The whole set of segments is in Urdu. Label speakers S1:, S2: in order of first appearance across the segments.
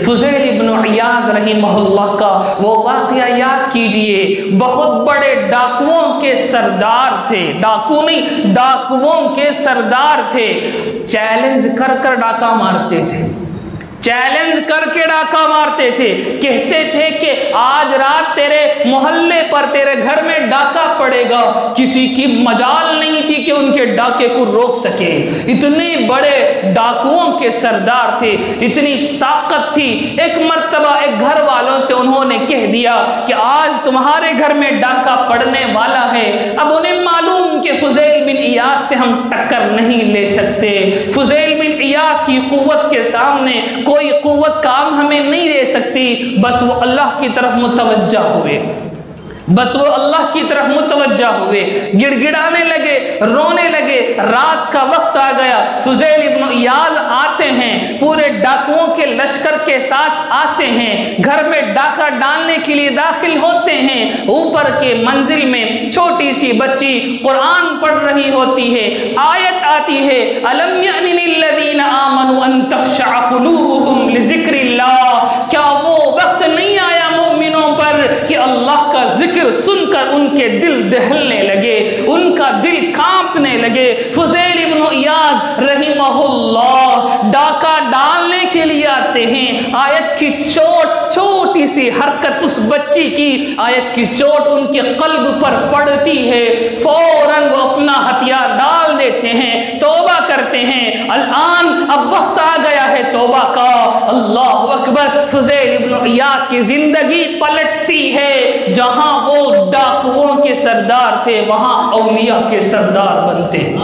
S1: فضیل ابن عیاض رحمہ اللہ کا وہ واقعہ یاد کیجئے، بہت بڑے ڈاکوؤں کے سردار تھے، ڈاکو نہیں ڈاکوؤں کے سردار تھے، چیلنج کر کر ڈاکہ مارتے تھے، چیلنج کر کے ڈاکہ مارتے تھے، کہتے تھے کہ آج رات تیرے محلے پر تیرے گھر میں ڈاکہ پڑے گا، کسی کی مجال نہیں تھی کہ ان کے ڈاکے کو روک سکے، اتنے بڑے ڈاکوؤں کے سردار تھے، اتنی طاقت تھی۔ ایک مرتبہ ایک گھر والوں سے انہوں نے کہہ دیا کہ آج تمہارے گھر میں ڈاکہ پڑنے والا ہے۔ اب انہیں معلوم کہ فضیل بن عیاض سے ہم ٹکر نہیں لے سکتے، فضیل بن عیاض کی قوت کے سامنے کوئی قوت کام ہمیں نہیں دے سکتی، بس وہ اللہ کی طرف متوجہ ہوئے، بس وہ اللہ کی طرف متوجہ ہوئے، گڑ گڑانے لگے، رونے لگے۔ رات کا وقت آ گیا، فضیل ابن عیاض آتے ہیں، پورے ڈاکوؤں کے لشکر کے ساتھ آتے ہیں، گھر میں ڈاکہ ڈالنے کے لیے داخل ہوتے ہیں۔ اوپر کے منزل میں چھوٹی سی بچی قرآن پڑھ رہی ہوتی ہے، آیت آتی ہے أَلَمْ يَأْنِ لِلَّذِينَ آمَنُوا أَن تَخْشَعَ قُلُوبُهُمْ لِذِكْرِ اللَّهِ، کیا وہ وقت نہیں آیا مومنوں پر کہ اللہ کا ذکر سن کر ان کے دل دہلنے لگے، ان کا دل کانپنے لگے۔ فضیل ابن عیاض رحمہ اللہ ڈاکہ ڈالنے کے لیے آتے ہیں، آیت کی چوٹ، چھوٹی سی حرکت اس بچی کی، آیت کی چوٹ ان کے قلب پر پڑتی ہے، فوراً وہ اپنا ہتھیار ڈال دیتے ہیں، توبہ کرتے ہیں۔ الآن اب وقت آ گیا ہے توبہ کا، اللہ اکبر۔ فضیل ابن عیاض کی زندگی پلٹتی ہے، جہاں وہ ڈاکوؤں کے سردار تھے وہاں اولیاء کے سردار بنتے ہیں،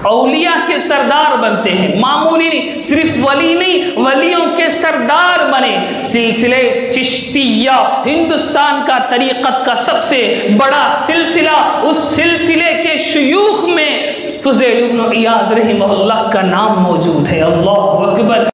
S1: اولیاء کے سردار بنتے ہیں، معمولی نہیں، صرف ولی نہیں، ولیوں کے سردار بنے۔ سلسلے چشتیہ ہندوستان کا طریقت کا سب سے بڑا سلسلہ، اس سلسلے کے شیوخ میں فضیل ابن عیاض رحمہ اللہ کا نام موجود ہے، اللہ اکبر۔